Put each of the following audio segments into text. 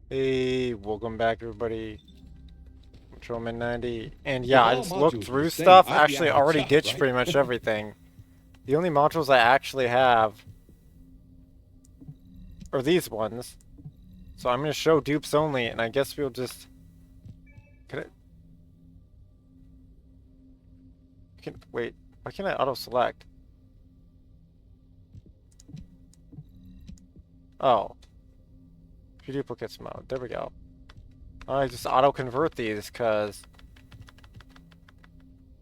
Hey, welcome back everybody. Patrolman 90. And If yeah, I all just looked modules were the through same, stuff. I'd be Actually, out of a already job, ditched right? pretty much everything. The only modules I actually have are these ones. So I'm going to show dupes only, and I guess we'll just... Wait, why can't I auto-select? Oh, few duplicates mode. There we go. I just auto-convert these, because...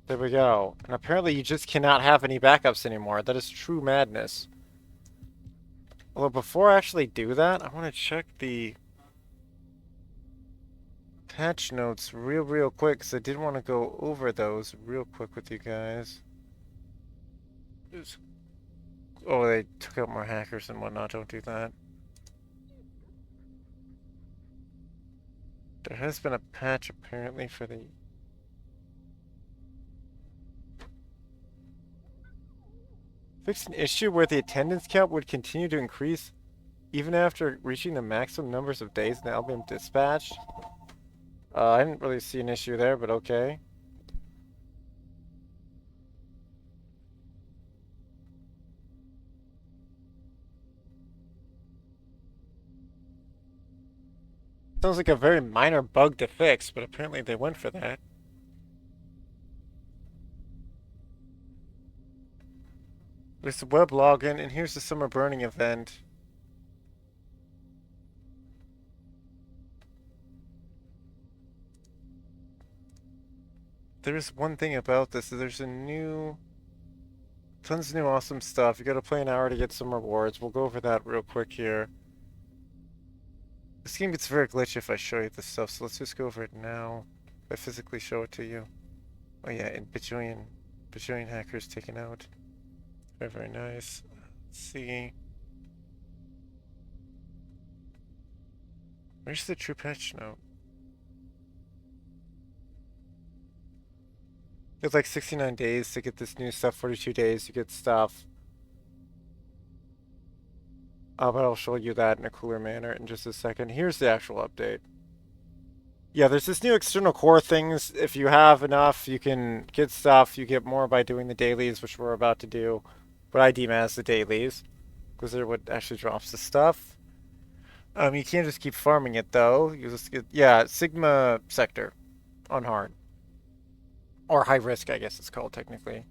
There we go. And apparently you just cannot have any backups anymore. That is true madness. Although before I actually do that, I want to check the patch notes real quick, because I did want to go over those real quick with you guys. Oh, they took out more hackers and whatnot. Don't do that. There has been a patch apparently for the... Fixed an issue where the attendance count would continue to increase even after reaching the maximum numbers of days in the album dispatch. I didn't really see an issue there, but okay. Sounds like a very minor bug to fix, but apparently they went for that. There's the web login, and here's the summer burning event. There's one thing about this, there's tons of new awesome stuff. You gotta play an hour to get some rewards. We'll go over that real quick here. This game gets very glitchy if I show you this stuff, so let's just go over it now. If I physically show it to you. Oh yeah, and bajillion hackers taken out. Very nice. Let's see. Where's the true patch note? It's like 69 days to get this new stuff, 42 days to get stuff. But I'll show you that in a cooler manner in just a second. Here's the actual update. Yeah, there's this new external core things. If you have enough, you can get stuff. You get more by doing the dailies, which we're about to do. What I deem as the dailies, because they're what actually drops the stuff. You can't just keep farming it though. You just get, yeah, Sigma sector on hard. Or high risk, I guess it's called technically.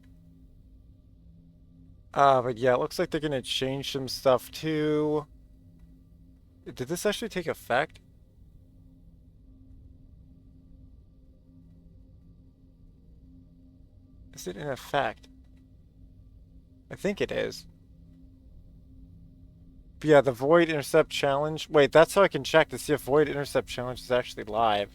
But yeah, it looks like they're gonna change some stuff too. Did this actually take effect? Is it in effect? I think it is. But yeah, the Void Intercept Challenge. Wait, that's how I can check to see if Void Intercept Challenge is actually live.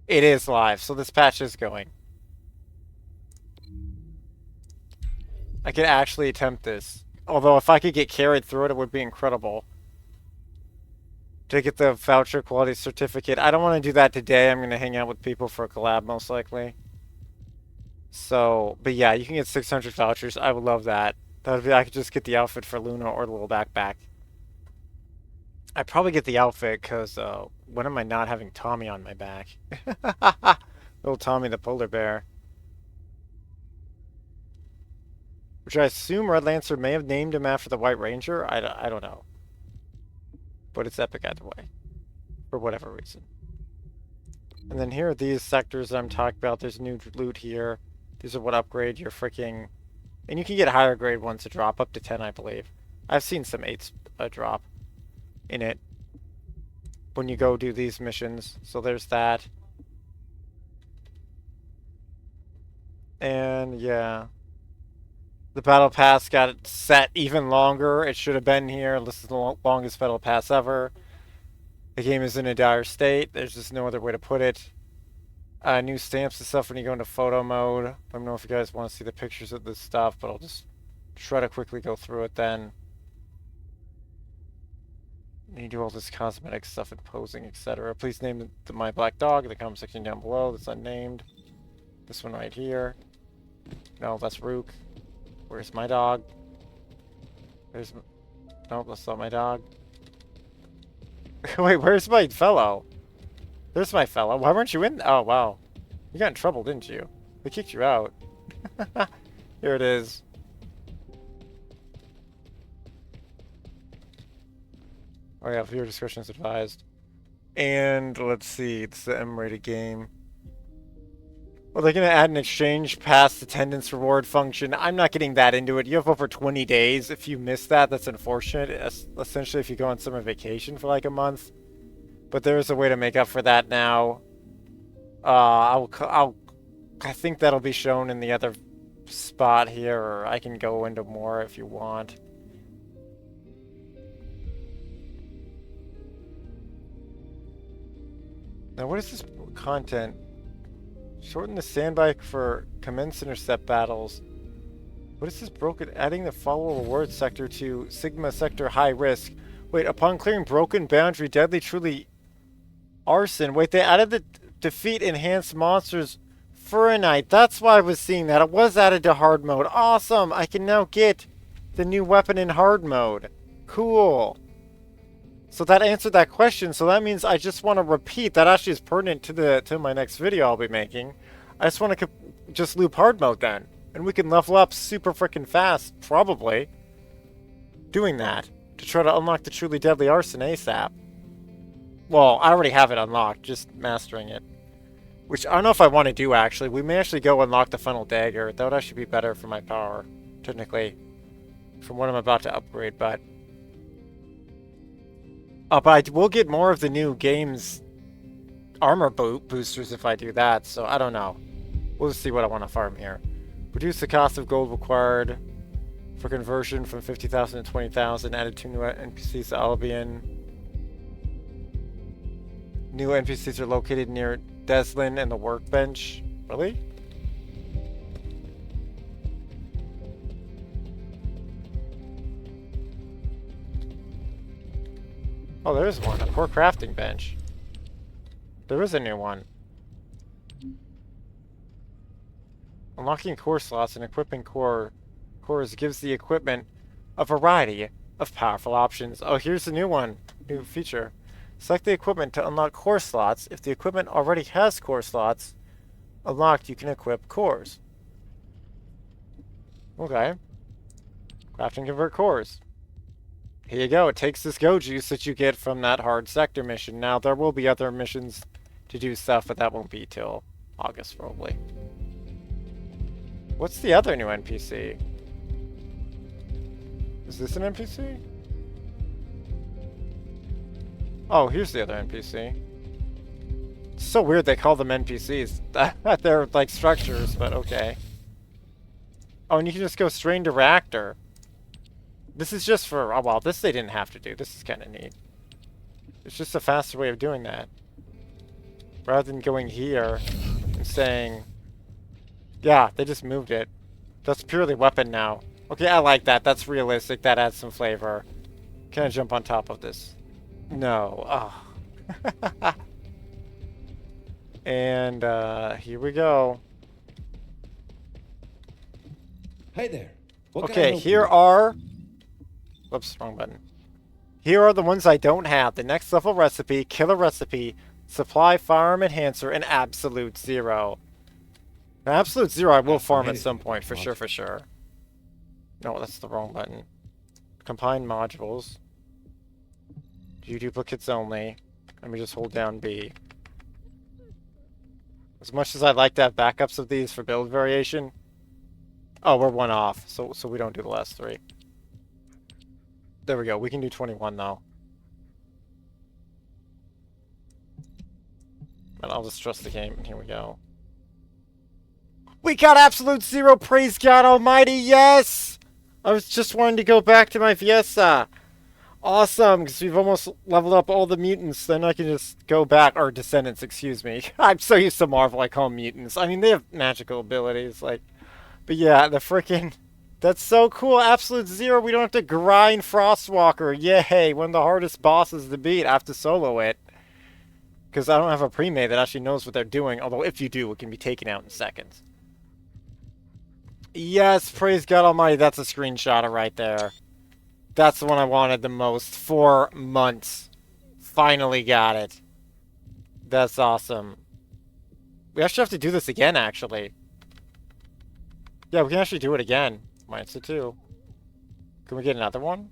It is live, so this patch is going. I could actually attempt this. Although if I could get carried through it, it would be incredible. To get the voucher quality certificate. I don't want to do that today. I'm going to hang out with people for a collab, most likely. So, but yeah, you can get 600 vouchers. I would love that. That would be, I could just get the outfit for Luna or the little backpack. I'd probably get the outfit because, when am I not having Tommy on my back? Little Tommy the polar bear. Which I assume Red Lancer may have named him after the White Ranger. I don't know. But it's epic either way. For whatever reason. And then here are these sectors that I'm talking about. There's new loot here. These are what upgrade your freaking... And you can get higher grade ones to drop, up to 10, I believe. I've seen some 8s drop in it when you go do these missions. So there's that. And yeah. The battle pass got it set even longer. It should have been here. This is the longest battle pass ever. The game is in a dire state. There's just no other way to put it. New stamps and stuff when you go into photo mode. I don't know if you guys want to see the pictures of this stuff, but I'll just try to quickly go through it then. You do all this cosmetic stuff and posing, etc. Please name my black dog in the comment section down below. That's unnamed. This one right here. No, that's Rook. Where's my dog? There's... Nope, that's not my dog. Wait, where's my fellow? There's my fellow. Why weren't you in? Oh, wow. You got in trouble, didn't you? They kicked you out. Here it is. Oh yeah, viewer discretion is advised. And let's see, it's the M-rated game. Well, they're going to add an exchange past attendance reward function. I'm not getting that into it. You have over 20 days. If you miss that, that's unfortunate. Essentially, if you go on summer vacation for like a month. But there is a way to make up for that now. I think that'll be shown in the other spot here, or I can go into more if you want. Now, what is this content? Shorten the sandbike for commence intercept battles. What is this broken? Adding the follow reward sector to Sigma sector high risk. Wait, upon clearing broken boundary, deadly truly arson. Wait, they added the defeat enhanced monsters for a night. That's why I was seeing that. It was added to hard mode. Awesome! I can now get the new weapon in hard mode. Cool. So that answered that question. So that means I just want to repeat. That actually is pertinent to my next video I'll be making. I just want to just loop hard mode then. And we can level up super freaking fast, probably. Doing that. To try to unlock the truly deadly arson ASAP. Well, I already have it unlocked. Just mastering it. Which I don't know if I want to do actually. We may actually go unlock the final dagger. That would actually be better for my power. Technically. From what I'm about to upgrade, but... but I will get more of the new game's armor boosters if I do that, so I don't know. We'll just see what I want to farm here. Reduce the cost of gold required for conversion from 50,000 to 20,000. Added 2 new NPCs to Albion. New NPCs are located near Descendant and the workbench. Really? Oh, there is one. A core crafting bench. There is a new one. Unlocking core slots and equipping cores gives the equipment a variety of powerful options. Oh, here's the new one. New feature. Select the equipment to unlock core slots. If the equipment already has core slots unlocked, you can equip cores. Okay. Craft and convert cores. Here you go. It takes this go juice that you get from that hard sector mission. Now, there will be other missions to do stuff, but that won't be till August, probably. What's the other new NPC? Is this an NPC? Oh, here's the other NPC. It's so weird they call them NPCs. They're like structures, but okay. Oh, and you can just go straight into reactor. This is just for... Oh, well, this they didn't have to do. This is kind of neat. It's just a faster way of doing that. Rather than going here and saying... Yeah, they just moved it. That's purely weapon now. Okay, I like that. That's realistic. That adds some flavor. Can I jump on top of this? No. Oh. And, here we go. Hey there. Okay, here are... Whoops, wrong button. Here are the ones I don't have. The next level recipe, killer recipe, supply firearm enhancer, and absolute zero. Now, absolute zero I will farm at some point, for sure, for sure. No, that's the wrong button. Combine modules. View duplicates only. Let me just hold down B. As much as I'd like to have backups of these for build variation. Oh, we're one off, so we don't do the last 3. There we go. We can do 21 though. And I'll just trust the game. Here we go. We got absolute zero. Praise God Almighty. Yes! I was just wanting to go back to my Fiesta. Awesome, because we've almost leveled up all the mutants. Then I can just go back. Or Descendants, excuse me. I'm so used to Marvel, I call them mutants. I mean, they have magical abilities. Like, but yeah, the freaking... That's so cool. Absolute zero. We don't have to grind Frostwalker. Yay. One of the hardest bosses to beat. I have to solo it. Because I don't have a pre-made that actually knows what they're doing. Although if you do, it can be taken out in seconds. Yes, praise God Almighty. That's a screenshot right there. That's the one I wanted the most. 4 months. Finally got it. That's awesome. We actually have to do this again, actually. Yeah, we can actually do it again. Minus the 2. Can we get another one?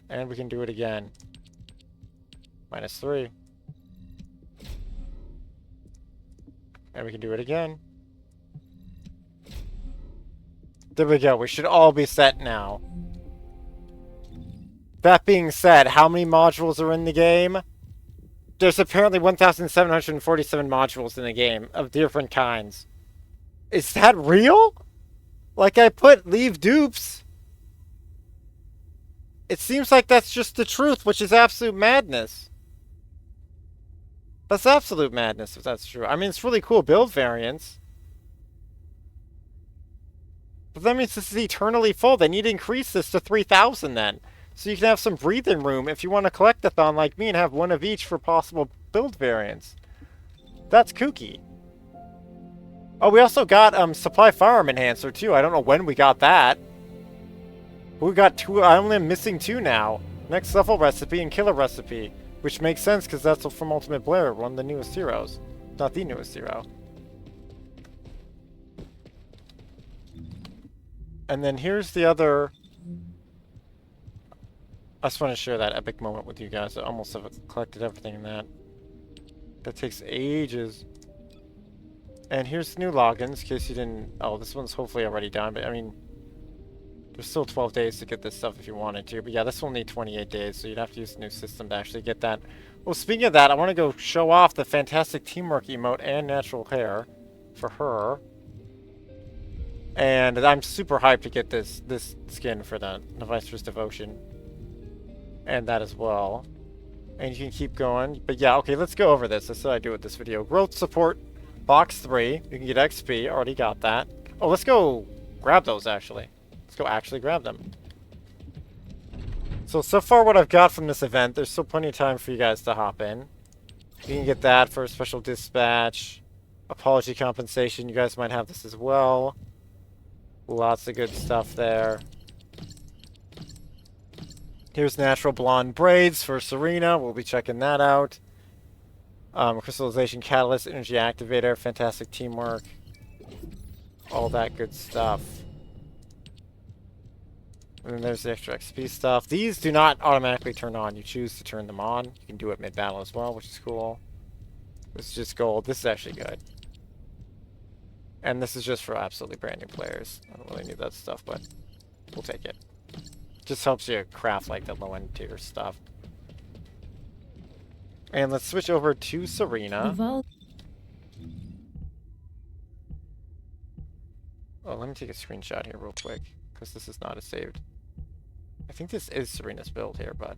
And we can do it again. Minus 3. And we can do it again. There we go. We should all be set now. That being said, how many modules are in the game? There's apparently 1,747 modules in the game of different kinds. Is that real? Like I put leave dupes. It seems like that's just the truth, which is absolute madness. That's absolute madness if that's true. I mean, it's really cool build variants. But that means this is eternally full. They need to increase this to 3,000 then. So you can have some breathing room if you want to collect-a-thon like me and have one of each for possible build variants. That's kooky. Oh, we also got Supply Firearm Enhancer too. I don't know when we got that. But we got 2. I only am missing 2 now. Next level recipe and killer recipe. Which makes sense because that's from Ultimate Blair, one of the newest heroes. Not the newest hero. And then here's the other... I just want to share that epic moment with you guys. I almost have collected everything in that. That takes ages. And here's new logins, in case you didn't... Oh, this one's hopefully already done, but I mean... There's still 12 days to get this stuff if you wanted to. But yeah, this will need 28 days, so you'd have to use a new system to actually get that. Well, speaking of that, I want to go show off the fantastic teamwork emote and natural hair for her. And I'm super hyped to get this skin for the Novicer's Devotion. And that as well. And you can keep going. But yeah, okay, let's go over this. That's what I do with this video. Growth support, box 3. You can get XP. Already got that. Oh, let's go grab those, actually. Let's go actually grab them. So far what I've got from this event, there's still plenty of time for you guys to hop in. You can get that for a special dispatch. Apology compensation, you guys might have this as well. Lots of good stuff there. Here's natural blonde braids for Serena. We'll be checking that out. Crystallization catalyst, energy activator, fantastic teamwork. All that good stuff. And then there's the extra XP stuff. These do not automatically turn on. You choose to turn them on. You can do it mid-battle as well, which is cool. This is just gold. This is actually good. And this is just for absolutely brand new players. I don't really need that stuff, but we'll take it. Just helps you craft like the low-end tier stuff. And let's switch over to Serena. Oh, let me take a screenshot here real quick, because this is not a saved. I think this is Serena's build here, but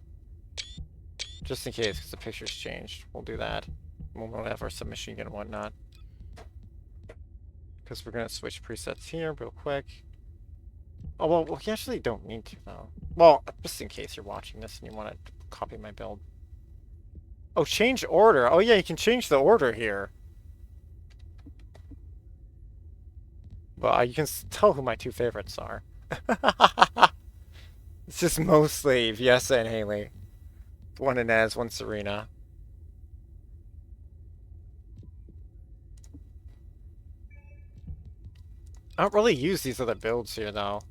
just in case, because the picture's changed, we'll do that. We'll have our submachine gun and whatnot. Because we're going to switch presets here real quick. Oh, well, we actually don't need to, though. Well, just in case you're watching this and you want to copy my build. Oh, change order. Oh, yeah, you can change the order here. Well, you can tell who my 2 favorites are. It's just mostly Viessa and Haley. One Ines, one Serena. I don't really use these other builds here, though.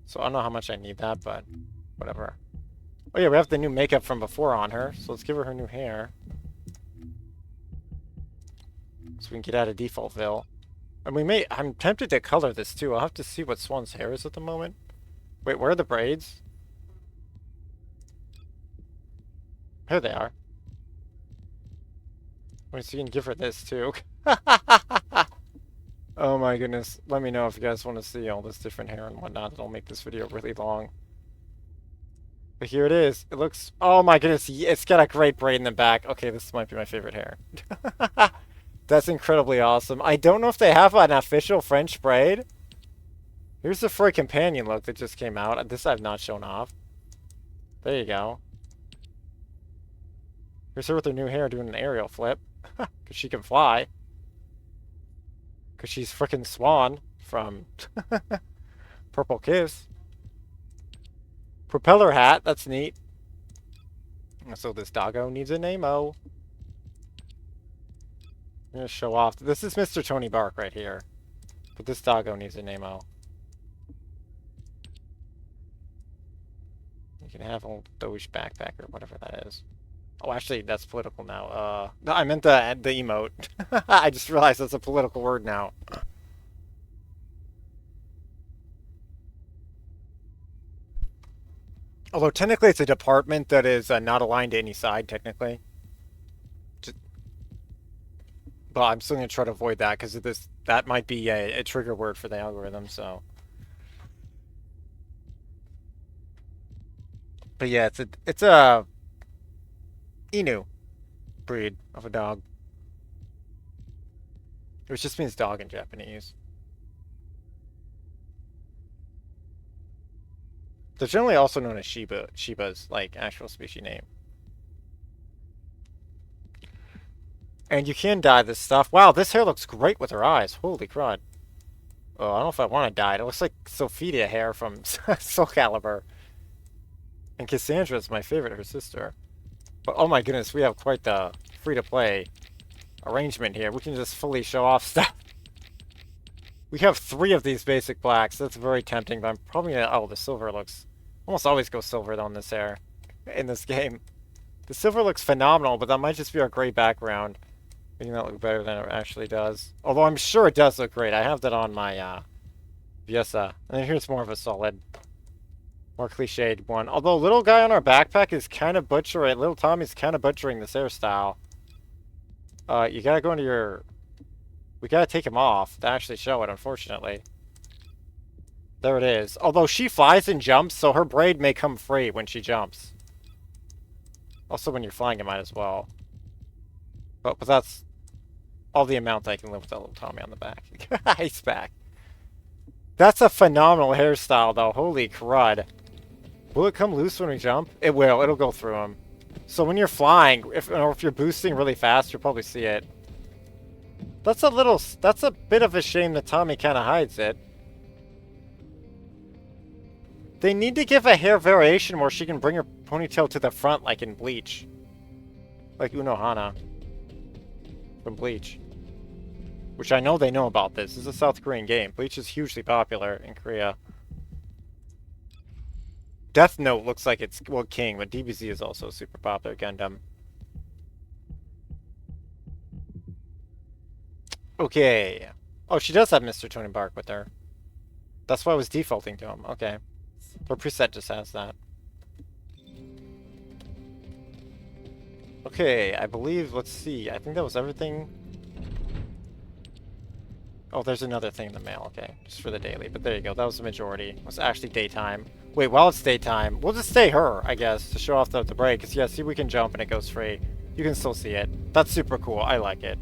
So I don't know how much I need that, but whatever. Oh yeah, we have the new makeup from before on her, so let's give her new hair. So we can get out of Defaultville. And we may... I'm tempted to color this, too. I'll have to see what Swan's hair is at the moment. Wait, where are the braids? Here they are. Wait, so you can give her this, too. Oh my goodness. Let me know if you guys want to see all this different hair and whatnot. It'll make this video really long. But here it is. It looks... Oh my goodness. It's got a great braid in the back. Okay, this might be my favorite hair. That's incredibly awesome. I don't know if they have an official French braid. Here's the Furry Companion look that just came out. This I've not shown off. There you go. Here's her with her new hair doing an aerial flip. Because she can fly. Because she's frickin' Swan from Purple Kiss. Propeller hat, that's neat. So this doggo needs a name-o. I'm gonna show off. This is Mr. Tony Bark right here. But this doggo needs a name-o. You can have a Doge backpack or whatever that is. Oh, actually, that's political now. No, I meant the emote. I just realized that's a political word now. Although technically it's a department that is not aligned to any side, technically. But I'm still going to try to avoid that because that might be a trigger word for the algorithm, so. But yeah, it's a Inu breed of a dog. Which just means dog in Japanese. They're generally also known as Shiba's, like, actual species name. And you can dye this stuff. Wow, this hair looks great with her eyes. Holy crud. Oh, I don't know if I want to dye it. It looks like Sophia hair from Soul Calibur. And Cassandra's my favorite, her sister. But oh my goodness, we have quite the free-to-play arrangement here. We can just fully show off stuff. We have 3 of these basic blacks. That's very tempting, but I'm probably gonna... Oh, the silver looks... Almost always go silver on this hair in this game. The silver looks phenomenal, but that might just be our gray background. Making that look better than it actually does. Although I'm sure it does look great. I have that on my Viesa. And here's more of a solid, more cliched one. Although little guy on our backpack is kind of butchering. Little Tommy's kind of butchering this hairstyle. You gotta go into your... We gotta take him off to actually show it, unfortunately. There it is. Although she flies and jumps, so her braid may come free when she jumps. Also, when you're flying, it might as well. But that's all the amount that I can live with that little Tommy on the back. He's back. That's a phenomenal hairstyle, though. Holy crud. Will it come loose when we jump? It will. It'll go through him. So when you're flying, or if you're boosting really fast, you'll probably see it. That's a bit of a shame that Tommy kind of hides it. They need to give a hair variation where she can bring her ponytail to the front like in Bleach. Like Unohana. From Bleach. Which I know they know about this. This is a South Korean game. Bleach is hugely popular in Korea. Death Note looks like it's, well, king, but DBZ is also super popular. Gundam. Okay. Oh, she does have Mr. Tony Bark with her. That's why I was defaulting to him. Okay. Her preset just has that. Okay, I believe, let's see. I think that was everything. Oh, there's another thing in the mail. Okay, just for the daily. But there you go. That was the majority. It was actually daytime. Wait, while it's daytime, we'll just stay her, I guess, to show off the break. Because, yeah, see, we can jump and it goes free. You can still see it. That's super cool. I like it.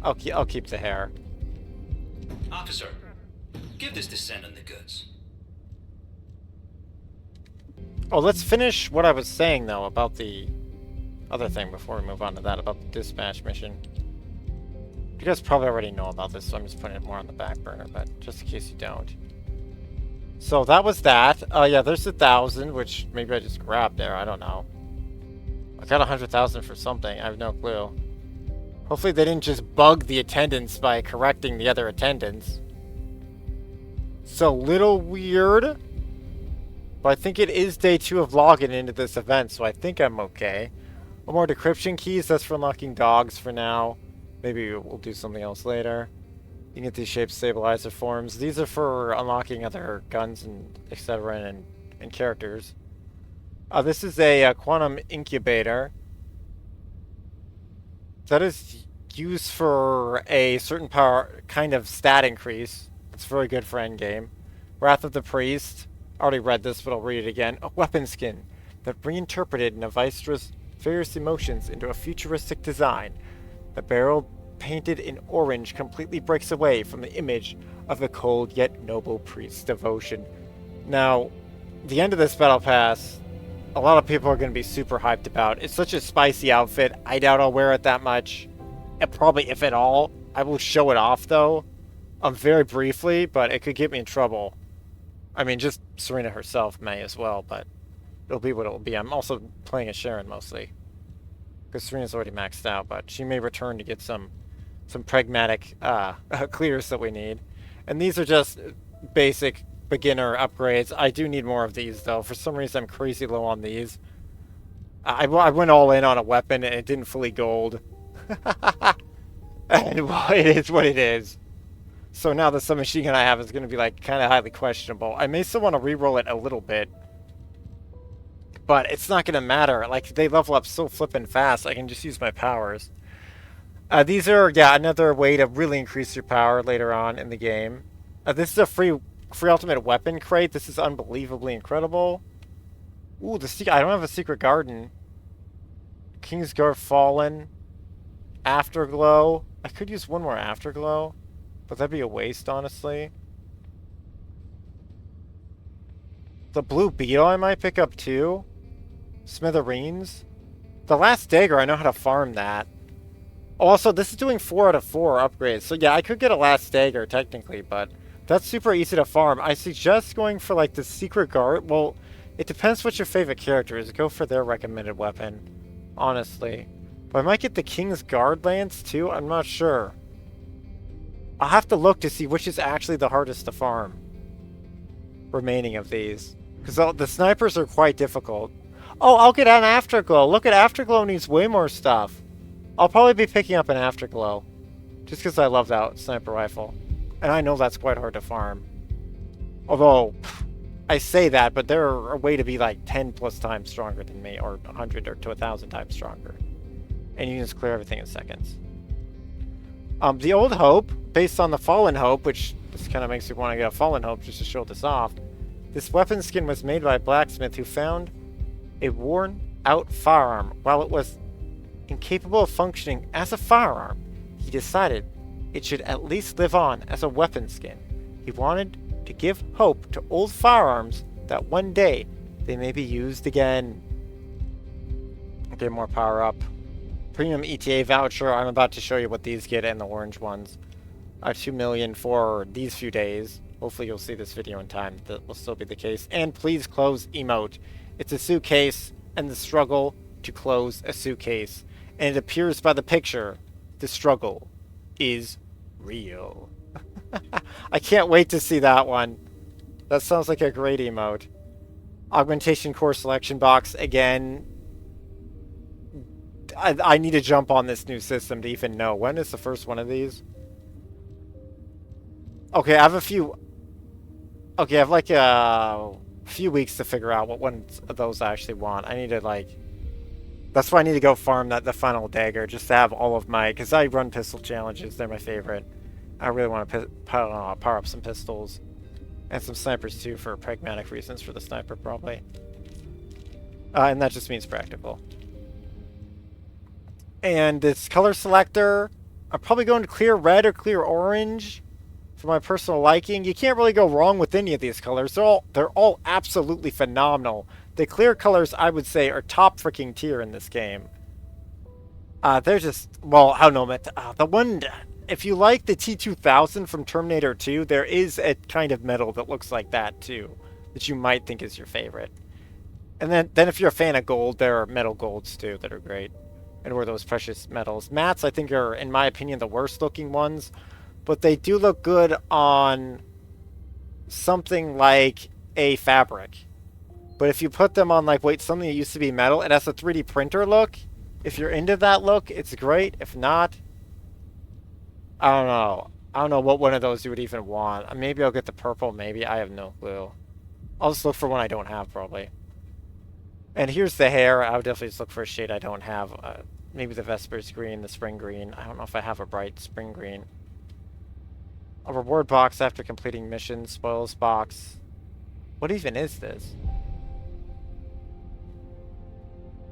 I'll keep the hair. Officer, give this Descendant the goods. Oh, let's finish what I was saying, though, about the other thing before we move on to that, about the dispatch mission. You guys probably already know about this, so I'm just putting it more on the back burner, but just in case you don't. So that was that. Yeah, there's 1,000, which maybe I just grabbed there. I don't know. I got 100,000 for something. I have no clue. Hopefully they didn't just bug the attendants by correcting the other attendants. It's a little weird. But I think it is day 2 of logging into this event, so I think I'm okay. One more decryption keys. That's for unlocking dogs for now. Maybe we'll do something else later. You can get these shape stabilizer forms. These are for unlocking other guns and etc. and characters. This is a quantum incubator. That is used for a certain power kind of stat increase. It's very good for endgame. Wrath of the Priest. I already read this, but I'll read it again. A weapon skin that reinterpreted Navistra's various emotions into a futuristic design. The barrel, painted in orange, completely breaks away from the image of the cold yet noble priest's devotion. Now, the end of this battle pass, a lot of people are going to be super hyped about. It's such a spicy outfit. I doubt I'll wear it that much. probably, if at all. I will show it off, though, very briefly, but it could get me in trouble. I mean, just Serena herself may as well, but it'll be what it'll be. I'm also playing as Sharon, mostly. Because Serena's already maxed out, but she may return to get some pragmatic clears that we need. And these are just basic beginner upgrades. I do need more of these, though. For some reason, I'm crazy low on these. I went all in on a weapon, and it didn't fully gold. And well, it is what it is. So now the submachine gun I have is going to be, like, kind of highly questionable. I may still want to reroll it a little bit. But it's not going to matter. Like, they level up so flippin' fast, I can just use my powers. These are, yeah, another way to really increase your power later on in the game. This is a free ultimate weapon crate. This is unbelievably incredible. Ooh, I don't have a secret garden. Kingsguard Fallen. Afterglow. I could use one more Afterglow, but that'd be a waste, honestly. The blue beetle I might pick up too. Smithereens. The last dagger, I know how to farm that. Also, this is doing 4 out of 4 upgrades. So yeah, I could get a last dagger technically, but that's super easy to farm. I suggest going for like the secret guard. Well, it depends what your favorite character is. Go for their recommended weapon, honestly. But I might get the King's Guard Lance too. I'm not sure. I'll have to look to see which is actually the hardest to farm. Remaining of these. Because the snipers are quite difficult. Oh, I'll get an Afterglow. Look at Afterglow needs way more stuff. I'll probably be picking up an Afterglow. Just because I love that sniper rifle. And I know that's quite hard to farm. Although, I say that, but they're a way to be like 10 plus times stronger than me. Or 100 or to 1,000 times stronger. And you can just clear everything in seconds. The Old Hope, based on the Fallen Hope, which this kind of makes me want to get a Fallen Hope just to show this off. This weapon skin was made by a blacksmith who found a worn-out firearm. While it was incapable of functioning as a firearm, he decided it should at least live on as a weapon skin. He wanted to give hope to old firearms that one day they may be used again. Get more power up. Premium ETA voucher. I'm about to show you what these get and the orange ones. I have 2 million for these few days. Hopefully you'll see this video in time. That will still be the case. And please close emote. It's a suitcase and the struggle to close a suitcase. And it appears by the picture. The struggle is real. I can't wait to see that one. That sounds like a great emote. Augmentation core selection box again. I need to jump on this new system to even know. When is the first one of these? Okay, I have a few... Okay, I have like a few weeks to figure out what ones of those I actually want. I need to like... That's why I need to go farm the final dagger, just to have all of my... Because I run pistol challenges, they're my favorite. I really want to power up some pistols. And some snipers too, for pragmatic reasons for the sniper, probably. And that just means practical. And this color selector, I'm probably going to clear red or clear orange for my personal liking. You can't really go wrong with any of these colors. They're all absolutely phenomenal. The clear colors, I would say, are top freaking tier in this game. They're just, well, I don't know, the one, if you like the T-2000 from Terminator 2, there is a kind of metal that looks like that too, that you might think is your favorite. And then if you're a fan of gold, there are metal golds too that are great. And were those precious metals. Mattes, I think, are, in my opinion, the worst looking ones. But they do look good on something like a fabric. But if you put them on, like, something that used to be metal, it has a 3D printer look. If you're into that look, it's great. If not, I don't know. I don't know what one of those you would even want. Maybe I'll get the purple, maybe. I have no clue. I'll just look for one I don't have, probably. And here's the hair. I would definitely just look for a shade I don't have. Maybe the Vespers green, the spring green. I don't know if I have a bright spring green. A reward box after completing missions. Spoils box. What even is this?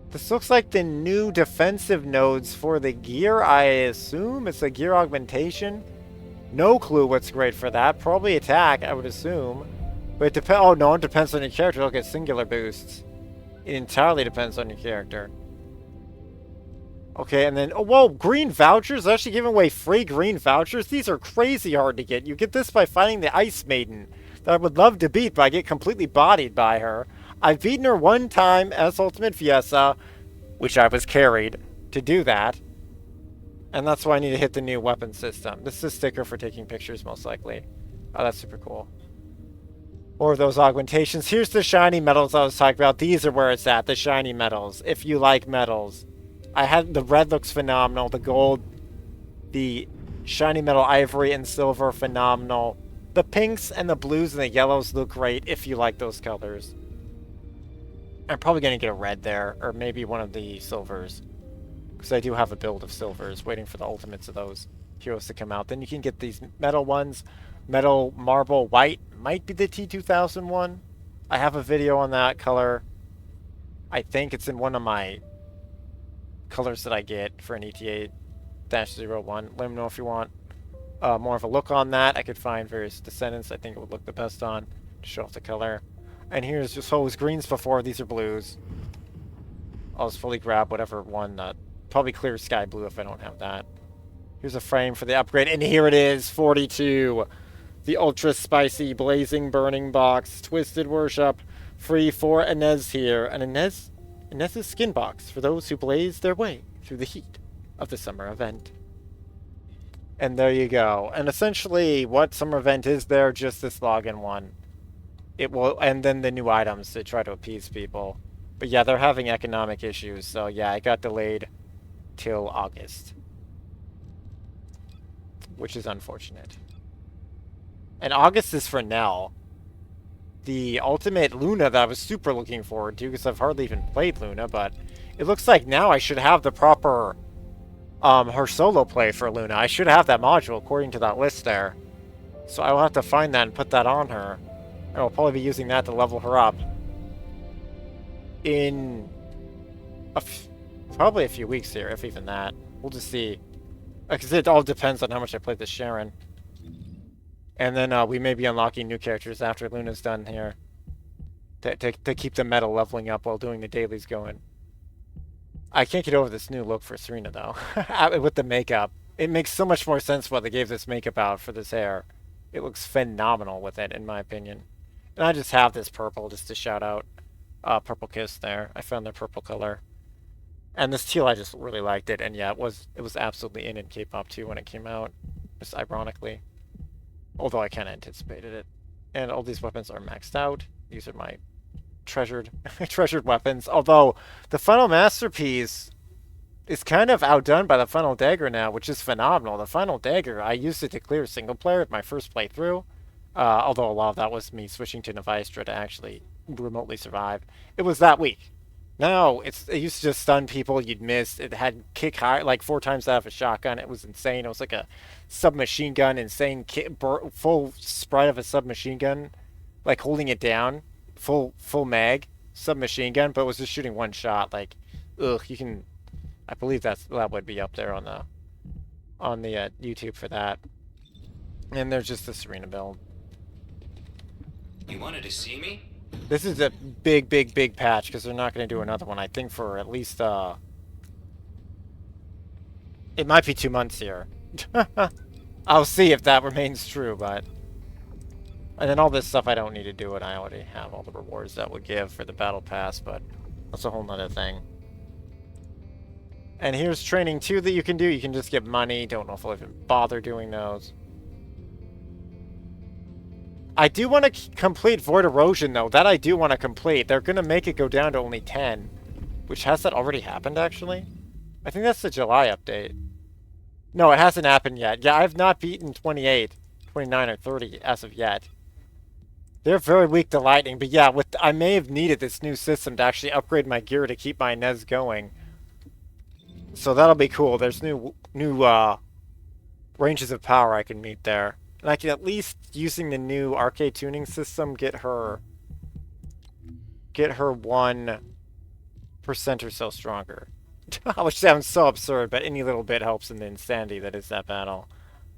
This looks like the new defensive nodes for the gear, I assume. It's a gear augmentation. No clue what's great for that. Probably attack, I would assume. But it depends. Oh, no, it depends on your character. Look at singular boosts. It entirely depends on your character. Okay, and then, oh, whoa, green vouchers? They're actually giving away free green vouchers? These are crazy hard to get. You get this by fighting the Ice Maiden that I would love to beat, but I get completely bodied by her. I've beaten her one time as Ultimate Fiesta, which I was carried to do that. And that's why I need to hit the new weapon system. This is a sticker for taking pictures, most likely. Oh, that's super cool. Or those augmentations. Here's the shiny metals I was talking about. These are where it's at, the shiny metals, if you like metals. The red looks phenomenal. The gold, the shiny metal ivory and silver, phenomenal. The pinks and the blues and the yellows look great if you like those colors. I'm probably going to get a red there, or maybe one of the silvers. Because I do have a build of silvers, waiting for the ultimates of those heroes to come out. Then you can get these metal ones. Metal marble white might be the T2000 one. I have a video on that color. I think it's in one of my colors that I get for an ETA-01. Let me know if you want more of a look on that. I could find various Descendants I think it would look the best on to show off the color. And here's just always greens before. These are blues. I'll just fully grab whatever one. Probably clear sky blue if I don't have that. Here's a frame for the upgrade. And here it is, 42. The ultra spicy blazing burning box. Twisted worship. Free for Ines here. And Ines's skin box for those who blaze their way through the heat of the summer event. And there you go. And essentially, what summer event is there? Just this login one. It will, and then the new items to try to appease people. But yeah, they're having economic issues, so yeah, it got delayed till August, which is unfortunate. And August is for Nell, the ultimate Luna that I was super looking forward to, because I've hardly even played Luna, but it looks like now I should have the proper her solo play for Luna. I should have that module according to that list there. So I will have to find that and put that on her. And I'll probably be using that to level her up in probably a few weeks here, if even that. We'll just see. Because it all depends on how much I play this Sharon. And then we may be unlocking new characters after Luna's done here. To keep the meta leveling up while doing the dailies going. I can't get over this new look for Serena, though. With the makeup. It makes so much more sense what they gave this makeup out for this hair. It looks phenomenal with it, in my opinion. And I just have this purple just to shout out. Purple Kiss there. I found the purple color. And this teal, I just really liked it. And yeah, it was absolutely in K-pop too when it came out. Just ironically. Although I kind of anticipated it. And all these weapons are maxed out. These are my treasured weapons. Although the Final Masterpiece is kind of outdone by the Final Dagger now, which is phenomenal. The Final Dagger, I used it to clear single player at my first playthrough. Although a lot of that was me switching to Nevistra to actually remotely survive. It was that weak. Now, it used to just stun people, you'd miss. It had kick high, like 4 times out of a shotgun. It was insane. It was like a submachine gun, insane full sprite of a submachine gun. Like holding it down, full mag, submachine gun, but it was just shooting one shot. Like, ugh, you can, I believe that would be up there on the YouTube for that. And there's just the Serena build. You wanted to see me? This is a big patch because they're not going to do another one. I think for at least it might be 2 months here. I'll see if that remains true, but and then all this stuff I don't need to do it. I already have all the rewards that would give for the battle pass, but that's a whole nother thing. And here's training 2 that you can do. You can just get money. Don't know if I'll even bother doing those. I do want to complete Void Erosion, though. That I do want to complete. They're going to make it go down to only 10. Which, has that already happened, actually? I think that's the July update. No, it hasn't happened yet. Yeah, I've not beaten 28, 29, or 30 as of yet. They're very weak to lightning. But yeah, I may have needed this new system to actually upgrade my gear to keep my Ines going. So that'll be cool. There's new ranges of power I can meet there. And I can at least, using the new arcade tuning system, get her 1% or so stronger. Which sounds so absurd, but any little bit helps in the insanity that is that battle.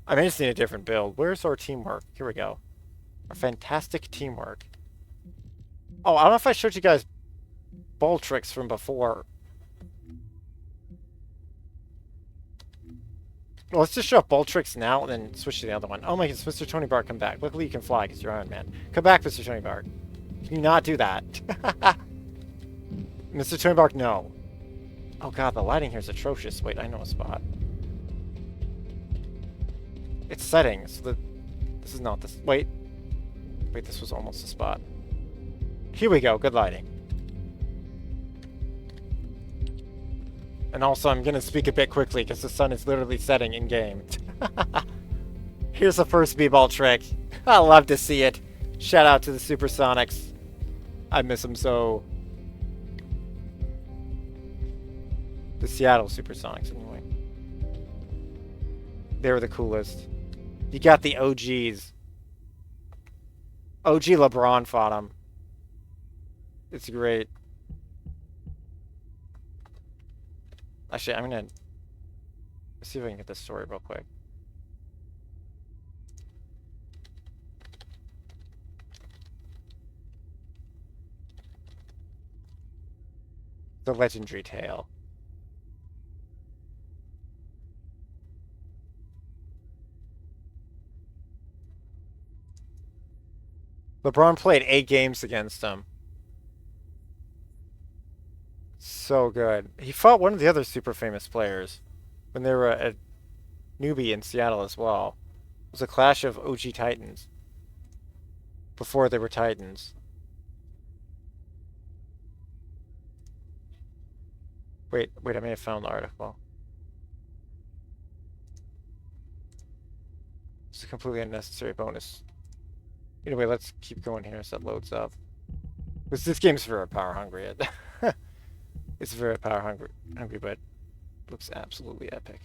I may just need a different build. Where's our teamwork? Here we go. Our fantastic teamwork. Oh, I don't know if I showed you guys ball tricks from before. Well, let's just show up ball tricks now and then switch to the other one. Oh my goodness, Mr. Tony Bark, come back. Luckily you can fly because you're Iron Man. Come back, Mr. Tony Bark. Can you not do that? Mr. Tony Bark, no. Oh god, the lighting here is atrocious. Wait, I know a spot. It's settings. This is not this. Wait. Wait, this was almost the spot. Here we go. Good lighting. And also, I'm going to speak a bit quickly because the sun is literally setting in-game. Here's the first b-ball trick. I love to see it. Shout out to the Supersonics. I miss them so. The Seattle Supersonics, anyway. They were the coolest. You got the OGs. OG LeBron fought him. It's great. Actually, I'm gonna see if I can get this story real quick. The legendary tale. LeBron played 8 games against him. So good. He fought one of the other super famous players when they were a newbie in Seattle as well. It was a clash of OG Titans. Before they were Titans. Wait, I may have found the article. It's a completely unnecessary bonus. Anyway, let's keep going here as that loads up. Because this game's very power hungry. It's very power hungry, but looks absolutely epic.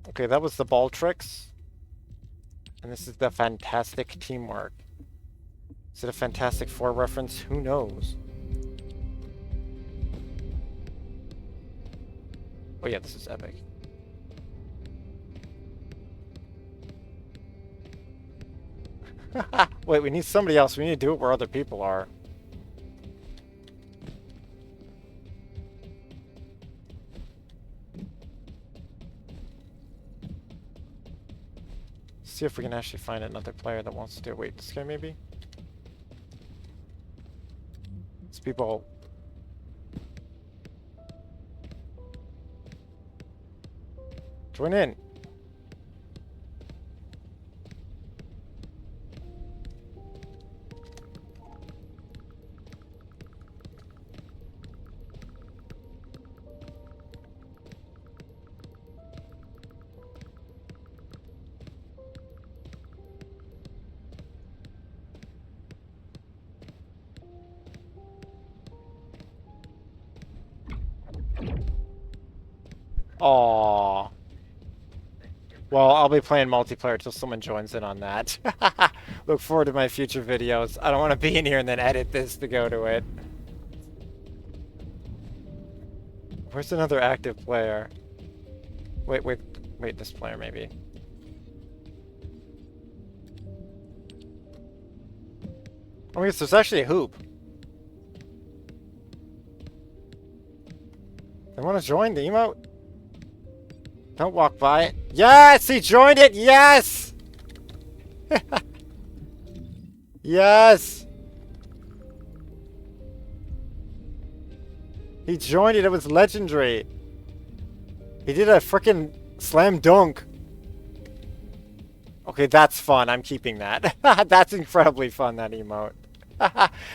Okay, that was the ball tricks. And this is the fantastic teamwork. Is it a Fantastic Four reference? Who knows? Oh yeah, this is epic. Wait, we need somebody else. We need to do it where other people are. See if we can actually find another player that wants to do it. Wait, this guy maybe? These people... Join in! Aww. Well, I'll be playing multiplayer till someone joins in on that. Look forward to my future videos. I don't want to be in here and then edit this to go to it. Where's another active player? Wait, this player maybe. Oh, yes, there's actually a hoop. They want to join the emote? Don't walk by it. Yes! He joined it! Yes! Yes! He joined it. It was legendary. He did a freaking slam dunk. Okay, that's fun. I'm keeping that. That's incredibly fun, that emote.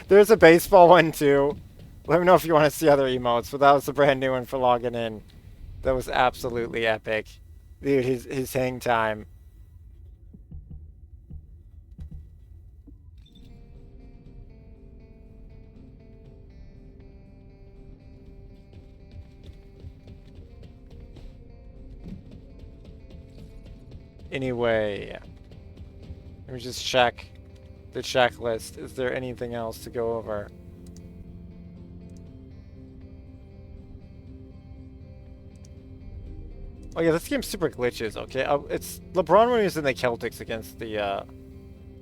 There's a baseball one, too. Let me know if you want to see other emotes, but that was a brand new one for logging in. That was absolutely epic. Dude, his hang time. Anyway, let me just check the checklist. Is there anything else to go over? Oh yeah, this game's super glitches, okay? It's LeBron when he was in the Celtics against the,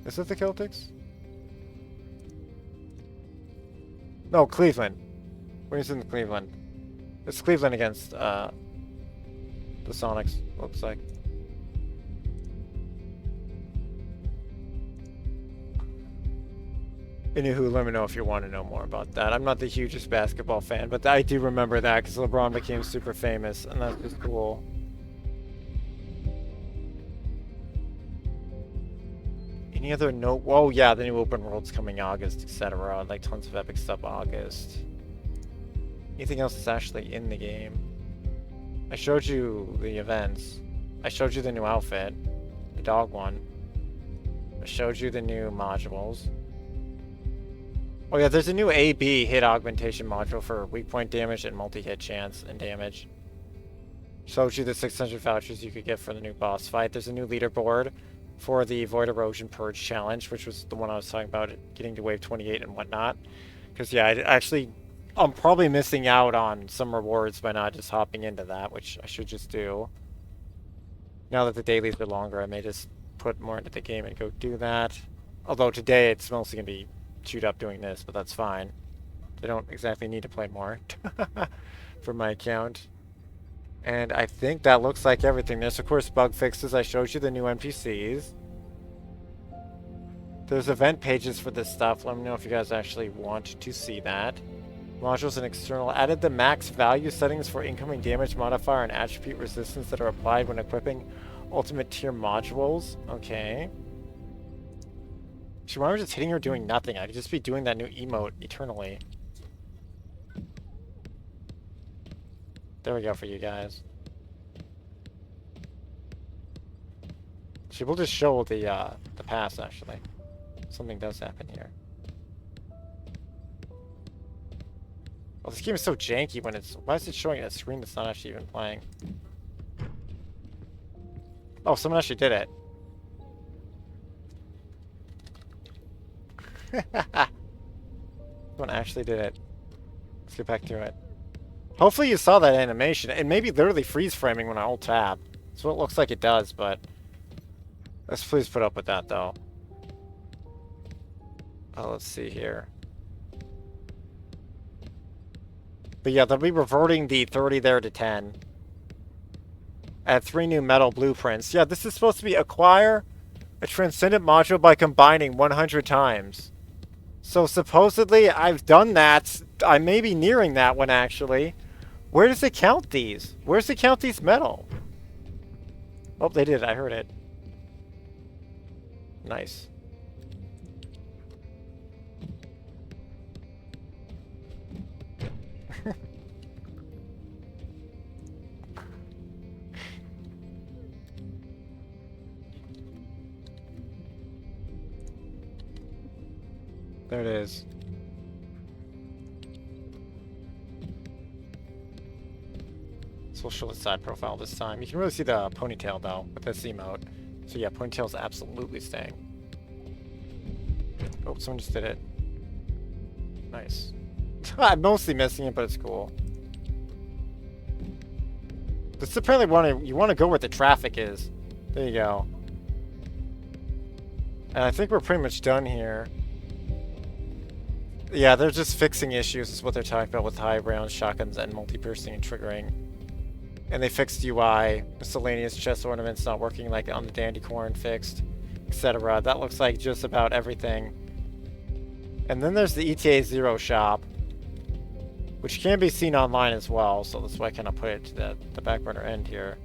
Is it the Celtics? No, Cleveland. When he's in Cleveland. It's Cleveland against, The Sonics, looks like. Anywho, let me know if you want to know more about that. I'm not the hugest basketball fan, but I do remember that because LeBron became super famous, and that's just cool. Any other note? Oh yeah, the new open world's coming August, etc. Like tons of epic stuff August. Anything else that's actually in the game? I showed you the events. I showed you the new outfit, the dog one. I showed you the new modules. Oh yeah, there's a new AB hit augmentation module for weak point damage and multi-hit chance and damage. Showed you the 600 vouchers you could get for the new boss fight. There's a new leaderboard for the Void Erosion Purge challenge, which was the one I was talking about, getting to wave 28 and whatnot. Because yeah, I'm probably missing out on some rewards by not just hopping into that, which I should just do. Now that the dailies are longer, I may just put more into the game and go do that. Although today it's mostly going to be chewed up doing this, but that's fine. I don't exactly need to play more for my account. And I think that looks like everything. There's of course bug fixes. I showed you the new NPCs. There's event pages for this stuff. Let me know if you guys actually want to see that. Modules and external. Added the max value settings for incoming damage modifier and attribute resistance that are applied when equipping ultimate tier modules. Okay. See, why am I just hitting her doing nothing? I could just be doing that new emote eternally. There we go for you guys. She will just show the pass, actually. Something does happen here. Oh, this game is so janky when it's... Why is it showing a screen that's not actually even playing? Oh, someone actually did it. Someone actually did it. Let's get back to it. Hopefully you saw that animation. It may be literally freeze framing when I hold tab. That's what it looks like it does, but... Let's please put up with that, though. Oh, let's see here. But yeah, they'll be reverting the 30 there to 10. Add 3 new metal blueprints. Yeah, this is supposed to be acquire a Transcendent module by combining 100 times. So supposedly I've done that. I may be nearing that one, actually. Where does it count these? Where does it count these metal? Oh, they did. I heard it. Nice. There it is. So we'll show the side profile this time. You can really see the ponytail though with this emote. So yeah, ponytail's absolutely staying. Oh, someone just did it. Nice. I'm mostly missing it, but it's cool. This is apparently you want to go where the traffic is. There you go. And I think we're pretty much done here. Yeah, they're just fixing issues is what they're talking about with high rounds, shotguns, and multi-piercing and triggering. And they fixed UI, miscellaneous chest ornaments not working like on the Dandy Corn fixed, etc. That looks like just about everything. And then there's the ETA 0 shop, which can be seen online as well, so that's why I kind of put it to the back burner end here.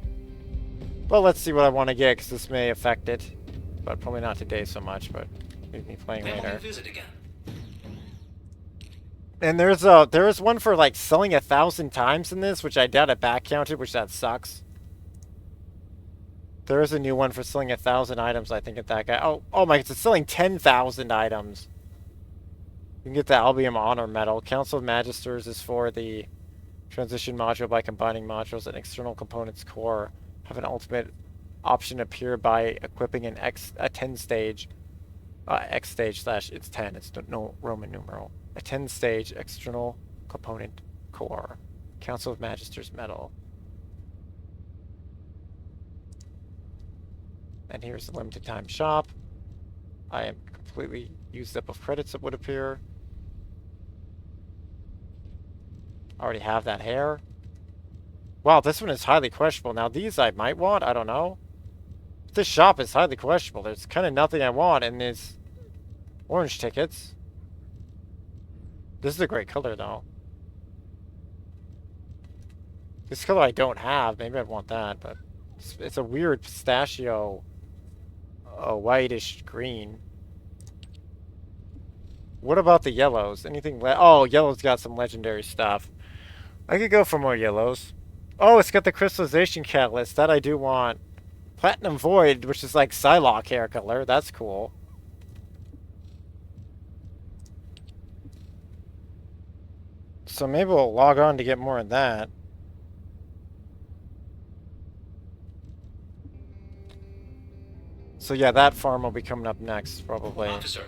But let's see what I want to get, because this may affect it. But probably not today so much, but maybe me playing later. Visit again. And there is one for like selling 1,000 times in this, which I doubt it back counted, which that sucks. There is a new one for selling 1,000 items, I think, at that guy. Oh my, it's selling 10,000 items. You can get the Albium Honor Medal. Council of Magisters is for the transition module by combining modules and external components core. Have an ultimate option appear by equipping a 10 stage, X stage / it's 10, it's no Roman numeral. A 10 stage external component core. Council of Magisters Medal. And here's the limited time shop. I am completely used up of credits that would appear. I already have that hair. Wow, this one is highly questionable. Now these I might want, I don't know. This shop is highly questionable. There's kind of nothing I want in these orange tickets. This is a great color though. This color I don't have. Maybe I'd want that, but it's a weird pistachio, whitish green. What about the yellows? Anything? Oh, yellow's got some legendary stuff. I could go for more yellows. Oh, it's got the crystallization catalyst. That I do want. Platinum Void, which is like Psylocke hair color. That's cool. So maybe we'll log on to get more of that. So yeah, that farm will be coming up next, probably. Officer,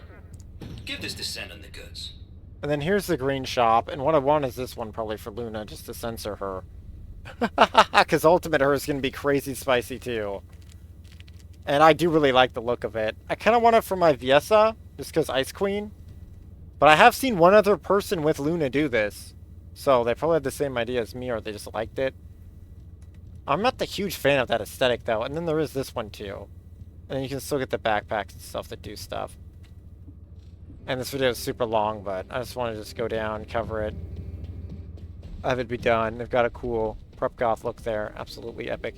give this Descendant the goods. And then here's the green shop, and what I want is this one probably for Luna, just to censor her. Because Ultimate her is going to be crazy spicy too. And I do really like the look of it. I kind of want it for my Viesa, just because Ice Queen. But I have seen one other person with Luna do this. So they probably had the same idea as me, or they just liked it. I'm not the huge fan of that aesthetic though, and then there is this one too. And then you can still get the backpacks and stuff that do stuff. And this video is super long, but I just want to just go down, cover it, have it be done. They've got a cool prep goth look there. Absolutely epic.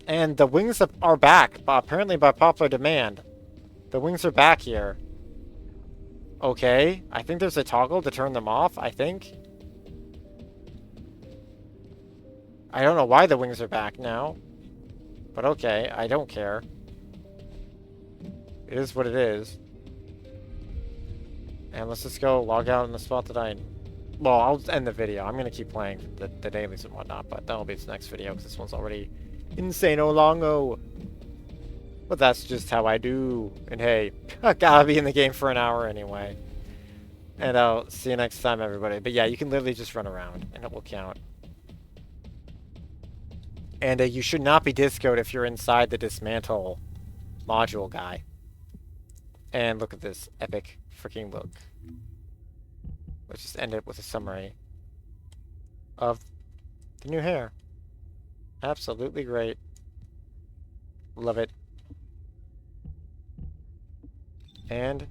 And the wings are back, apparently by popular demand. The wings are back here. Okay, I think there's a toggle to turn them off, I think. I don't know why the wings are back now. But okay, I don't care. It is what it is. And let's just go log out in the spot that I... Well, I'll end the video. I'm going to keep playing the dailies and whatnot, but that'll be the next video because this one's already insane-o longo. But that's just how I do. And hey, I gotta be in the game for an hour anyway. And I'll see you next time, everybody. But yeah, you can literally just run around and it will count. And you should not be discoed if you're inside the dismantle module guy. And look at this epic freaking look. Let's just end it with a summary of the new hair. Absolutely great. Love it. And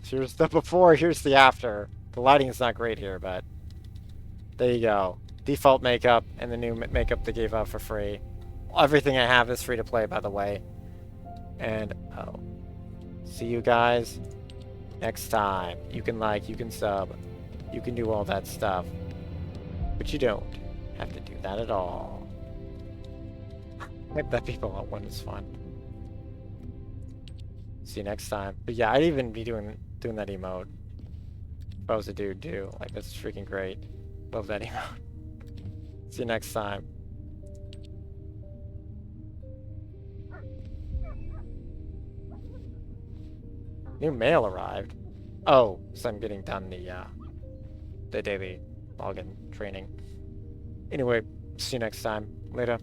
here's the before, here's the after. The lighting is not great here, but there you go. Default makeup and the new makeup they gave out for free. Everything I have is free to play, by the way. And see you guys next time. You can like, you can sub, you can do all that stuff, but you don't have to do that at all. I bet people want one is fun. See you next time. But yeah, I'd even be doing that emote if I was a dude too. Like, that's freaking great. Love that emote. See you next time. New mail arrived. Oh, so I'm getting done the daily login training. Anyway, see you next time. Later.